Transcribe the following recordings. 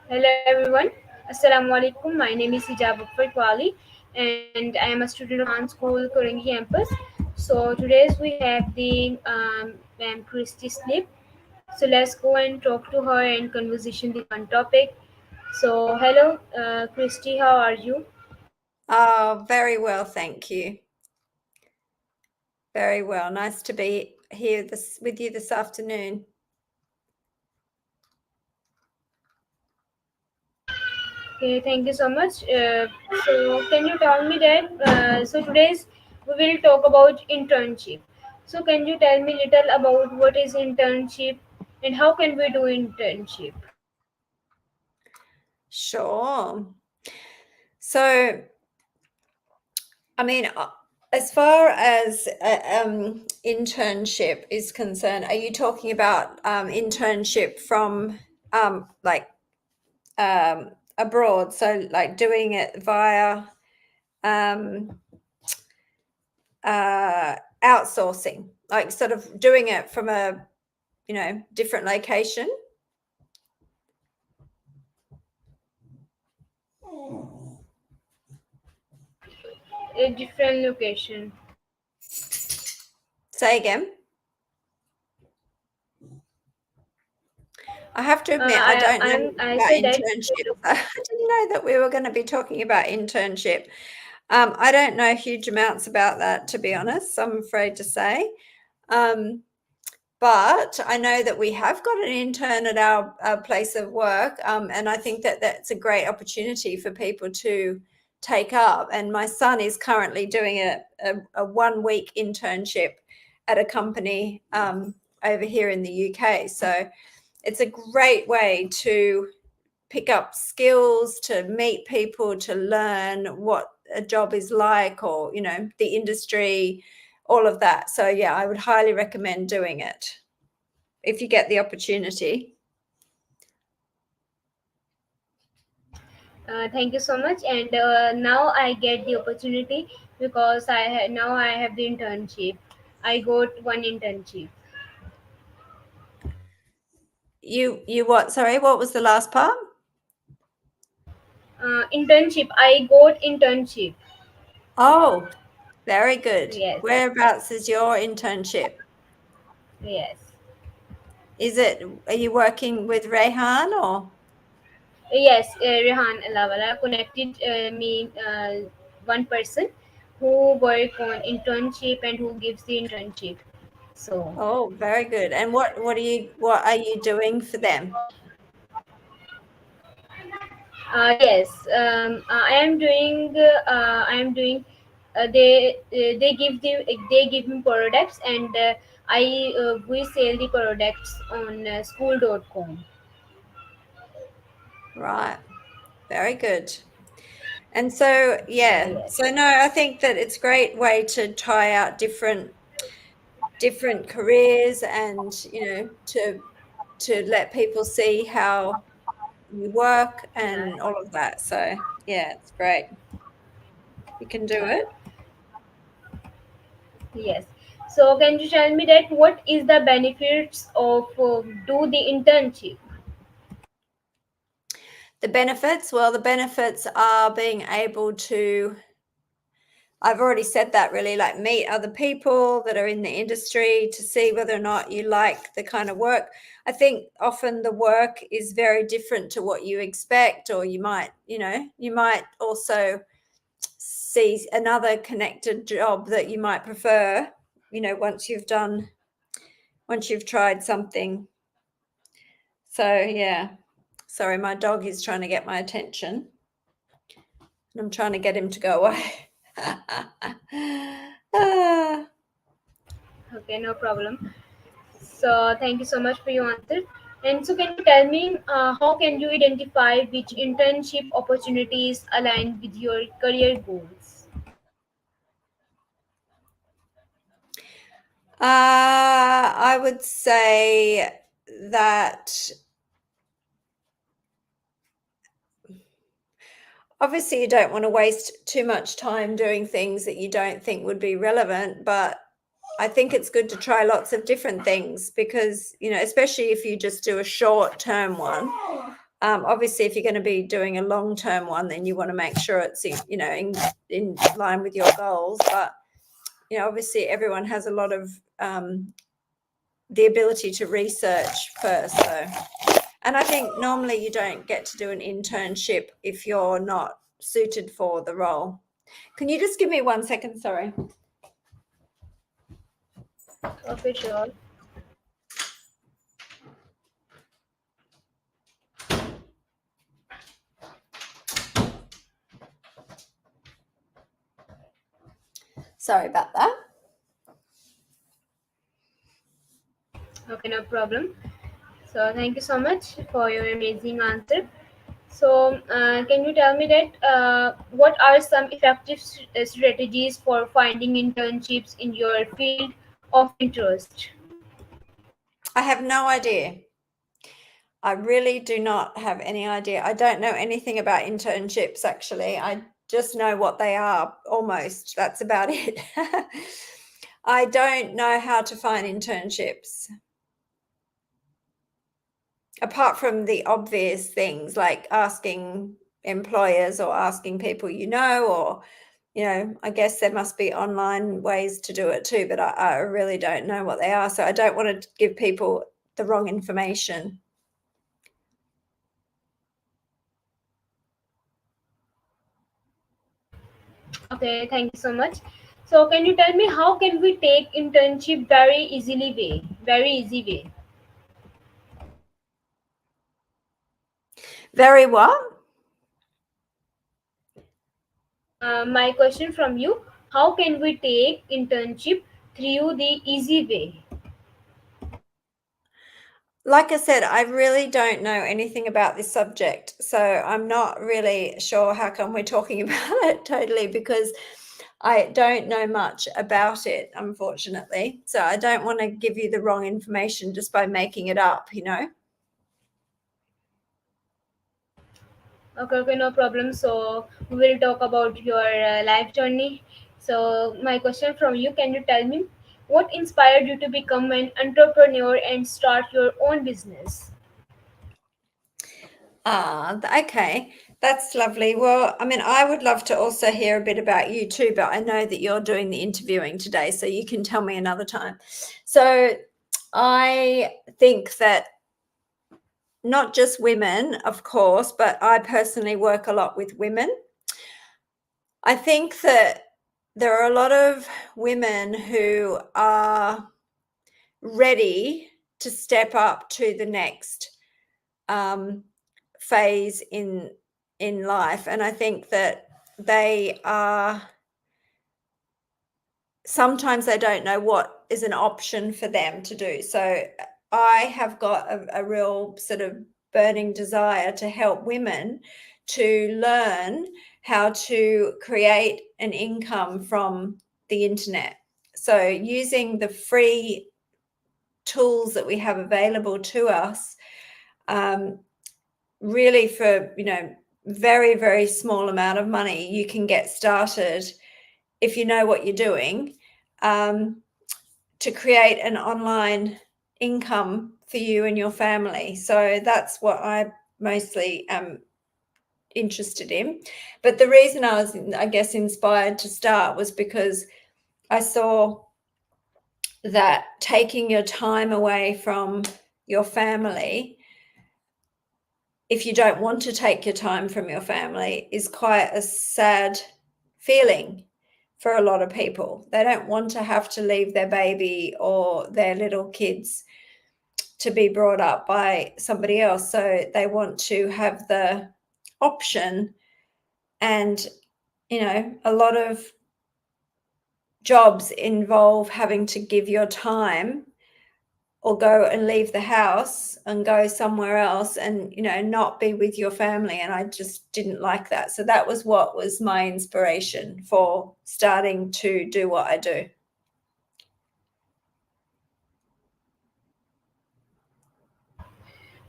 Hello everyone. Assalamu alaikum. My name is Hijab Kwali and I am a student of Rehan School, Korangi campus. So today's we have the ma'am Kristy Sleep. So let's go and talk to her and conversation the one topic. So hello Kristy, how are you? Oh, very well, thank you. Very well. Nice to be here with you this afternoon. Okay, thank you so much. So can you tell me that? So today's we will talk about internship. So can you tell me little about what is internship and how can we do internship? Sure. So, I mean, as far as internship is concerned, are you talking about internship from like abroad? So, like doing it via um, outsourcing, like sort of doing it from a different location? A different location. Say again. I have to admit, I don't know I about say that. internship. I didn't know that we were going to be talking about internship. I don't know huge amounts about that, to be honest, I'm afraid to say. But I know that we have got an intern at our place of work, and I think that that's a great opportunity for people to take up. And my son is currently doing a 1 week internship at a company over here in the UK. So it's a great way to pick up skills, to meet people, to learn what a job is like, or the industry, all of that. So yeah, I would highly recommend doing it if you get the opportunity. Thank you so much. And now I get the opportunity because now I have the internship. I got one internship. You what? Sorry, what was the last part? Internship. I got internship. Oh, very good. Yes. Whereabouts is your internship? Yes. Are you working with Rehan or? Yes, Rehan Alawala connected me one person who work on internship and who gives the internship. So Oh, very good. And what are you doing for them? yes, I am doing. I am doing. They give me products and I we sell the products on school.com. Right. Very good. And so, yeah, Yes. so no, I think that it's a great way to try out different careers, and to let people see how you work Yeah. and all of that. So yeah, it's great. You can do Yeah. it. Yes. So can you tell me that what is the benefits of do the internship? The benefits are being able to, I've already said that, really, like meet other people that are in the industry, to see whether or not you like the kind of work. I think often the work is very different to what you expect, or you might also see another connected job that you might prefer, once you've tried something. So yeah. Sorry, my dog is trying to get my attention, and I'm trying to get him to go away. Ah. Okay, no problem. So thank you so much for your answer. And so can you tell me how can you identify which internship opportunities align with your career goals? I would say that obviously you don't want to waste too much time doing things that you don't think would be relevant, but I think it's good to try lots of different things, because, especially if you just do a short term one, Obviously, if you're going to be doing a long-term one, then you want to make sure it's in line with your goals. But obviously, everyone has a lot of the ability to research first. And I think normally you don't get to do an internship if you're not suited for the role. Can you just give me 1 second? Sorry. Okay, sure. Sorry about that. Okay, no problem. So thank you so much for your amazing answer. So can you tell me that what are some effective strategies for finding internships in your field of interest? I have no idea. I really do not have any idea. I don't know anything about internships, actually. I just know what they are, almost. That's about it. I don't know how to find internships. Apart from the obvious things like asking employers or asking people or I guess there must be online ways to do it too, but I really don't know what they are. So I don't want to give people the wrong information. Okay, thank you so much. So can you tell me how can we take internship very easy way? Very well. My question from you: how can we take internship through the easy way? Like I said, I really don't know anything about this subject, so I'm not really sure how come we're talking about it totally, because I don't know much about it, unfortunately. So I don't want to give you the wrong information just by making it up. Okay, no problem. So we will talk about your life journey. So my question from you: can you tell me what inspired you to become an entrepreneur and start your own business? Okay. That's lovely. Well, I mean, I would love to also hear a bit about you too, but I know that you're doing the interviewing today, so you can tell me another time. So I think that not just women, of course, but I personally work a lot with women. I think that there are a lot of women who are ready to step up to the next phase in life, and I think that sometimes they don't know what is an option for them to do. So I have got a real sort of burning desire to help women to learn how to create an income from the internet. So using the free tools that we have available to us, really for very, very small amount of money, you can get started if you know what you're doing, to create an online income for you and your family. So that's what I mostly am interested in. But the reason I was, I guess, inspired to start was because I saw that taking your time away from your family, if you don't want to take your time from your family, is quite a sad feeling for a lot of people. They don't want to have to leave their baby or their little kids to be brought up by somebody else. So they want to have the option. And, a lot of jobs involve having to give your time or go and leave the house and go somewhere else and not be with your family, and I just didn't like that. So that was what was my inspiration for starting to do what I do.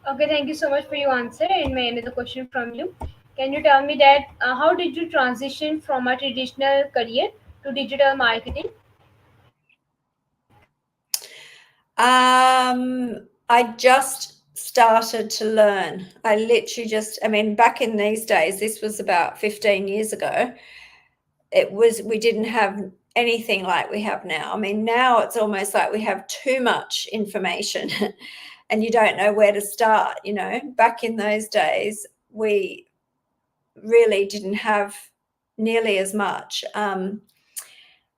Okay, thank you so much for your answer. And my another question from you: can you tell me that how did you transition from a traditional career to digital marketing? I just started to learn. I literally just, I mean, back in these days, this was about 15 years ago, we didn't have anything like we have now. I mean, now it's almost like we have too much information and you don't know where to start. You know, back in those days, we really didn't have nearly as much.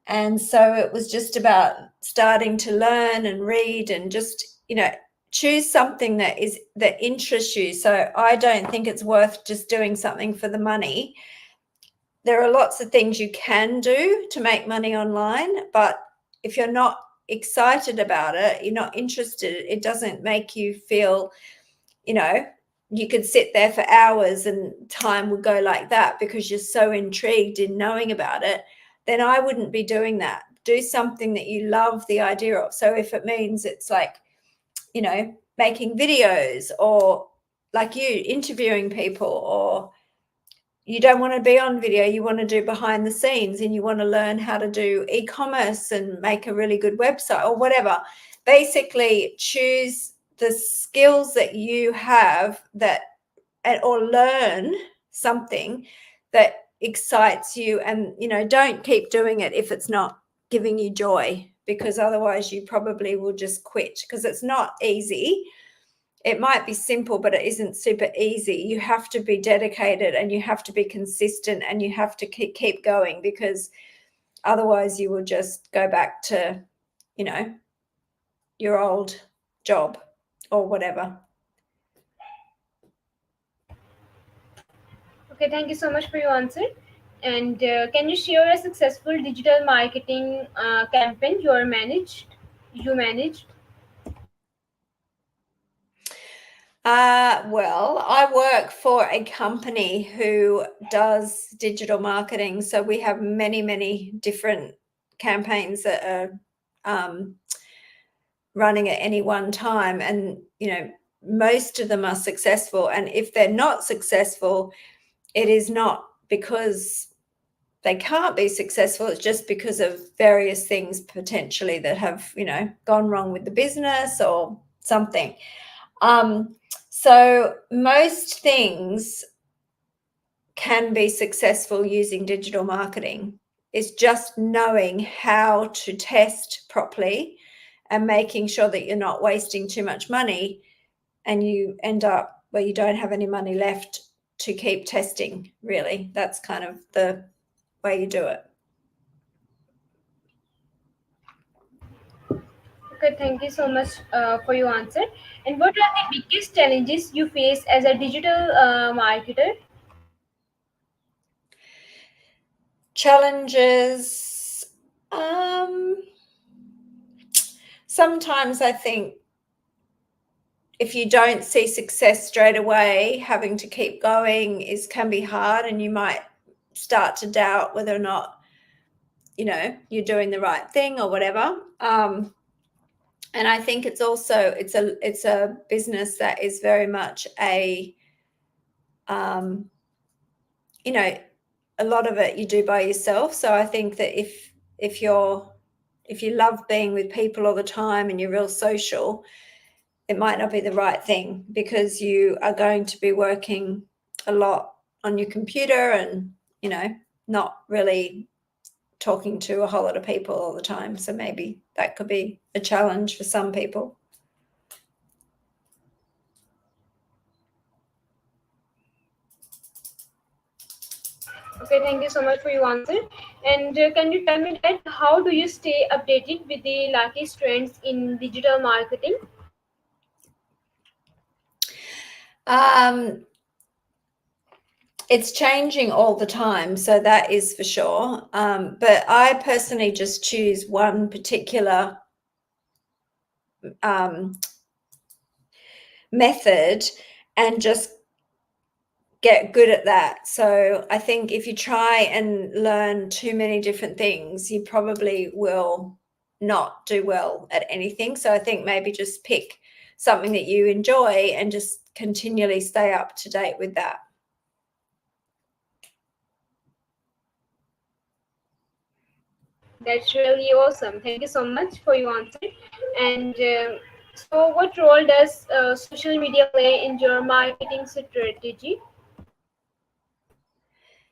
And so it was just about starting to learn and read and just, you know, choose something that interests you. So I don't think it's worth just doing something for the money. There are lots of things you can do to make money online, but if you're not excited about it, you're not interested, it doesn't make you feel, you know, you could sit there for hours and time would go like that because you're so intrigued in knowing about it, then I wouldn't be doing that. Do something that you love the idea of. So if it means it's like, you know, making videos or like you interviewing people, or you don't want to be on video, you want to do behind the scenes and you want to learn how to do e-commerce and make a really good website or whatever. Basically, choose the skills that you have or learn something that excites you, and, you know, don't keep doing it if it's not giving you joy, because otherwise you probably will just quit, because it's not easy. It might be simple, but it isn't super easy. You have to be dedicated and you have to be consistent and you have to keep going, because otherwise you will just go back to, you know, your old job or whatever. Okay, thank you so much for your answer. And can you share a successful digital marketing campaign You managed? Well, I work for a company who does digital marketing. So we have many, many different campaigns that are running at any one time. And, you know, most of them are successful. And if they're not successful, it is not because they can't be successful. It's just because of various things potentially that have, you know, gone wrong with the business or something. So most things can be successful using digital marketing. It's just knowing how to test properly and making sure that you're not wasting too much money and you end up where you don't have any money left to keep testing, really. That's kind of the way you do it. Okay, thank you so much for your answer. And what are the biggest challenges you face as a digital marketer? Challenges. Sometimes I think if you don't see success straight away, having to keep going can be hard, and you might start to doubt whether or not, you know, you're doing the right thing or whatever. And I think it's also it's a business that is very much a you know, a lot of it you do by yourself. So I think that if you love being with people all the time and you're real social, it might not be the right thing, because you are going to be working a lot on your computer and, you know, not really talking to a whole lot of people all the time. So maybe that could be a challenge for some people. Okay, thank you so much for your answer. And can you tell me that how do you stay updated with the latest trends in digital marketing? Um, it's changing all the time, so that is for sure. But I personally just choose one particular method and just get good at that. So I think if you try and learn too many different things, you probably will not do well at anything. So I think maybe just pick something that you enjoy and just continually stay up to date with that. That's really awesome. Thank you so much for your answer. And So, what role does social media play in your marketing strategy?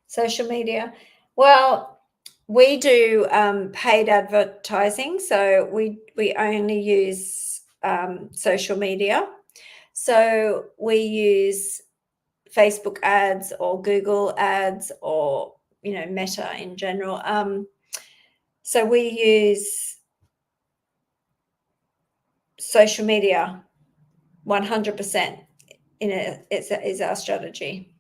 Social media. Well, we do paid advertising, so we only use social media. So we use Facebook ads or Google ads or Meta in general. So we use social media 100% in it. Is our strategy.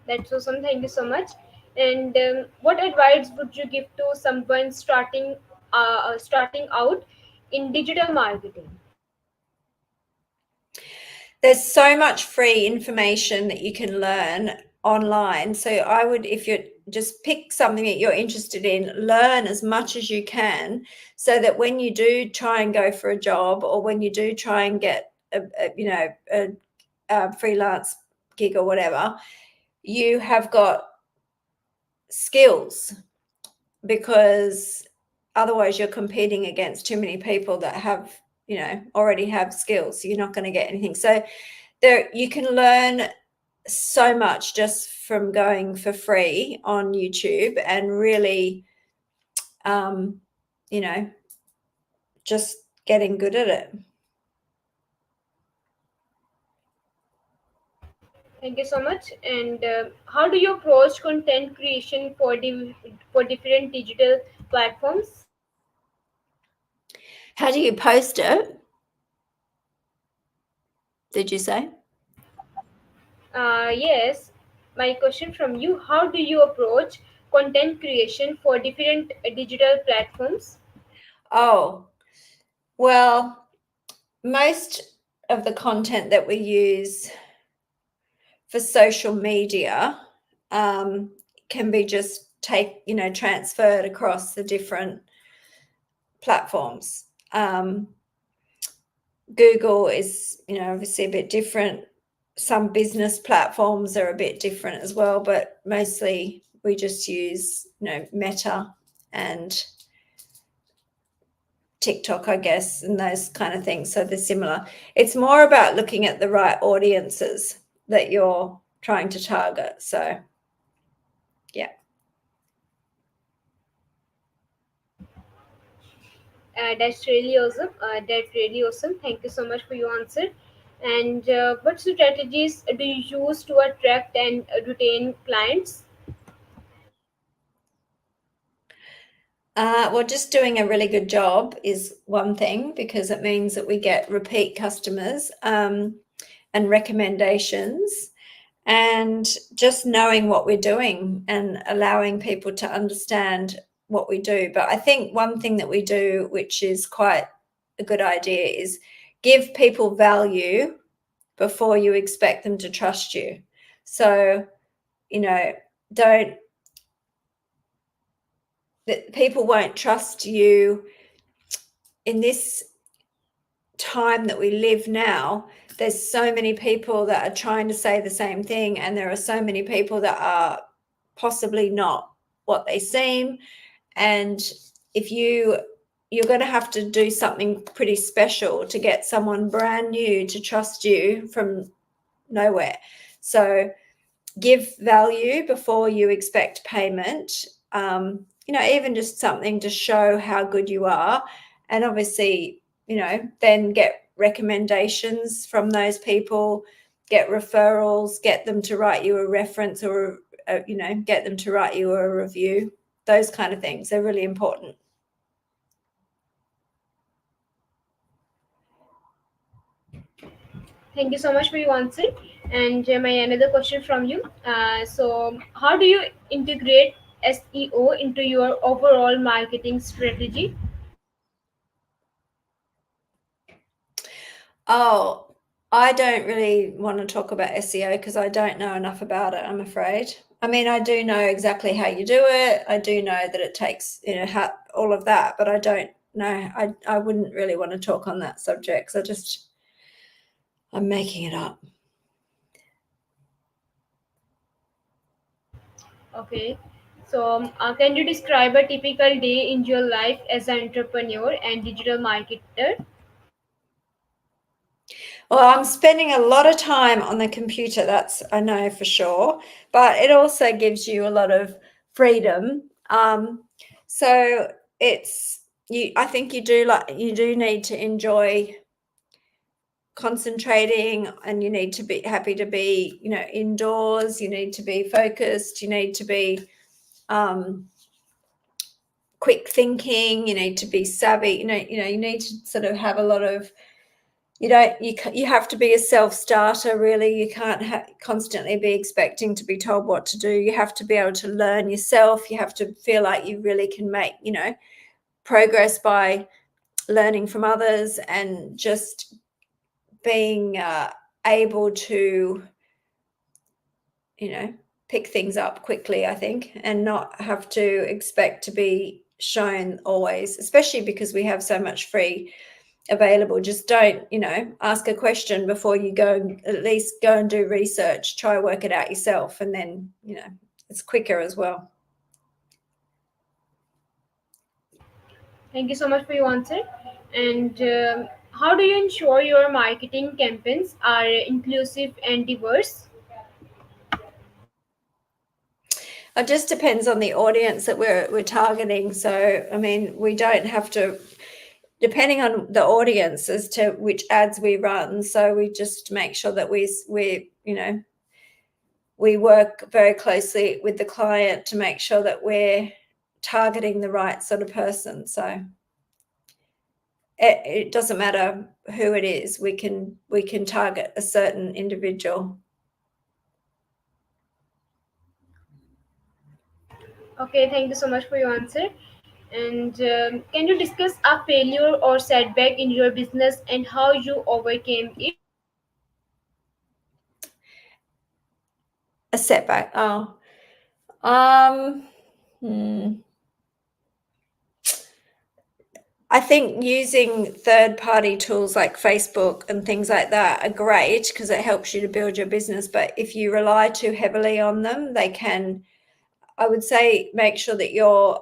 That's awesome. Thank you so much. And what advice would you give to someone starting out in digital marketing? There's so much free information that you can learn online. So I would, if you just pick something that you're interested in, learn as much as you can, so that when you do try and go for a job, or when you do try and get a freelance gig or whatever, you have got skills, because otherwise you're competing against too many people that have already have skills, so you're not going to get anything. So there you can learn so much just from going for free on YouTube, and really you know just getting good at it. Thank you so much. And how do you approach content creation for different digital platforms? How do you post it, did you say? Yes, my question from you: how do you approach content creation for different digital platforms? Oh, well, most of the content that we use for social media can be just transferred across the different platforms. Google is obviously a bit different. Some business platforms are a bit different as well, but mostly we just use Meta and TikTok, I guess, and those kind of things. So they're similar. It's more about looking at the right audiences that you're trying to target. So yeah. That's really awesome. That's really awesome. Thank you so much for your answer. And what strategies do you use to attract and retain clients? Well, just doing a really good job is one thing, because it means that we get repeat customers and recommendations, and just knowing what we're doing and allowing people to understand what we do. But I think one thing that we do, which is quite a good idea, is give people value before you expect them to trust you. So, don't that people won't trust you in this time that we live now. There's so many people that are trying to say the same thing, and there are so many people that are possibly not what they seem. And if you're going to have to do something pretty special to get someone brand new to trust you from nowhere. So give value before you expect payment. Even just something to show how good you are, and obviously, then get recommendations from those people, get referrals, get them to write you a reference, or get them to write you a review. Those kind of things are really important. Thank you so much for your answer. And my another question from you. So, how do you integrate SEO into your overall marketing strategy? Oh, I don't really want to talk about SEO because I don't know enough about it, I'm afraid. I mean, I do know exactly how you do it. I do know that it takes, all of that, but I don't know. I wouldn't really want to talk on that subject, because I'm making it up. Okay. So, can you describe a typical day in your life as an entrepreneur and digital marketer? Well, I'm spending a lot of time on the computer, that's I know for sure, but it also gives you a lot of freedom. So it's you I think you do need to enjoy concentrating, and you need to be happy to be, indoors, you need to be focused, you need to be um quick thinking, you need to be savvy, you need to sort of have a lot of you have to be a self-starter, really. You can't constantly be expecting to be told what to do. You have to be able to learn yourself. You have to feel like you really can make progress by learning from others, and just being able to pick things up quickly, I think, and not have to expect to be shown always, especially because we have so much free available. Just don't, ask a question before you go, and at least go and do research, try work it out yourself, and then, it's quicker as well. Thank you so much for your answer. And how do you ensure your marketing campaigns are inclusive and diverse? It just depends on the audience that we're targeting. So, I mean, we don't have to, depending on the audience as to which ads we run. So we just make sure that we work very closely with the client to make sure that we're targeting the right sort of person. So it doesn't matter who it is. We can target a certain individual. Okay, thank you so much for your answer. And can you discuss a failure or setback in your business and how you overcame it? A setback. Oh, um, hmm. I think using third-party tools like Facebook and things like that are great because it helps you to build your business. But if you rely too heavily on them, they can, I would say, make sure that you're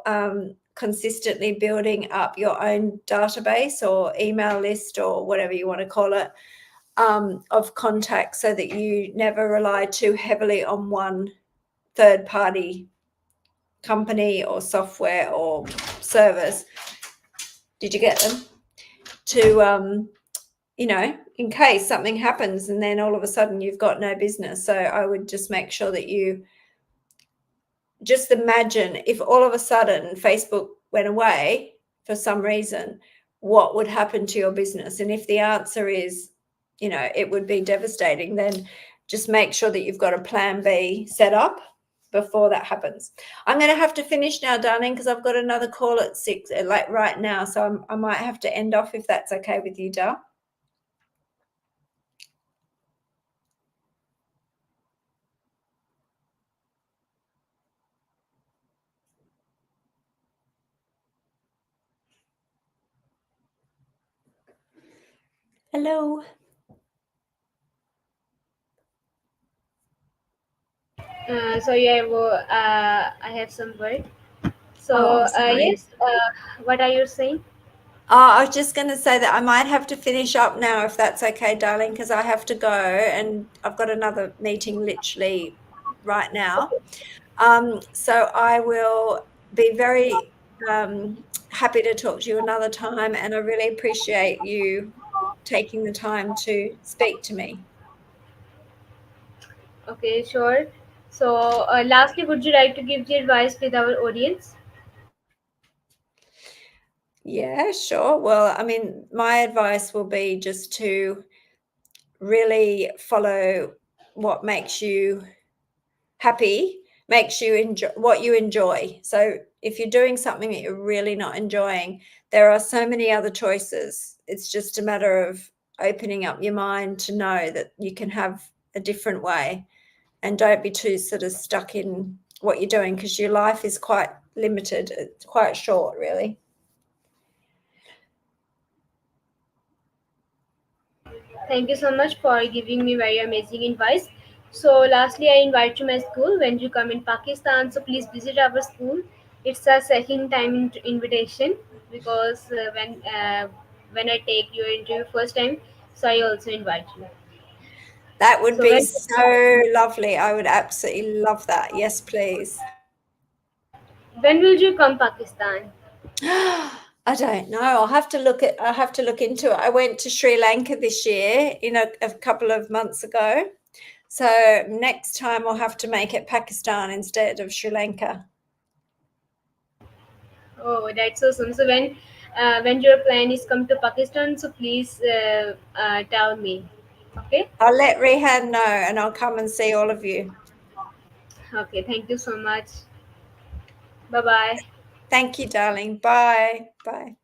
consistently building up your own database or email list or whatever you want to call it, of contacts, so that you never rely too heavily on one third party company or software or service. Did you get them? To, in case something happens and then all of a sudden you've got no business. So I would just make sure that you just imagine if all of a sudden Facebook went away for some reason, what would happen to your business? And if the answer is, it would be devastating, then just make sure that you've got a plan B set up before that happens. I'm going to have to finish now, darling, because I've got another call at 6, like right now. So I might have to end off if that's okay with you, Dar. Hello. So yeah, well, I have some word. Oh, So sorry. yes, what are you saying? I was just going to say that I might have to finish up now if that's okay, darling, because I have to go and I've got another meeting literally right now. So I will be very happy to talk to you another time, and I really appreciate you taking the time to speak to me. Okay, sure. So lastly, would you like to give the advice with our audience? Yeah, sure. Well, I mean, my advice will be just to really follow what makes you happy, makes you enjoy what you enjoy. So if you're doing something that you're really not enjoying, there are so many other choices. It's just a matter of opening up your mind to know that you can have a different way, and don't be too sort of stuck in what you're doing, because your life is quite limited. It's quite short, really. Thank you so much for giving me very amazing advice. So lastly, I invite you my school when you come in Pakistan. So please visit our school. It's a second time invitation because when I take your interview first time, so I also invite you. That would So be so lovely. I would absolutely love that. Yes, please. when will you come Pakistan? I don't know. I'll have to look into it. I went to Sri Lanka this year, a couple of months ago. So next time I'll have to make it Pakistan instead of Sri Lanka. Oh, that's so soon. So when your plan is come to Pakistan, so please tell me. Okay. I'll let Rehan know and I'll come and see all of you. Okay. Thank you so much. Bye bye. Thank you, darling. Bye. Bye.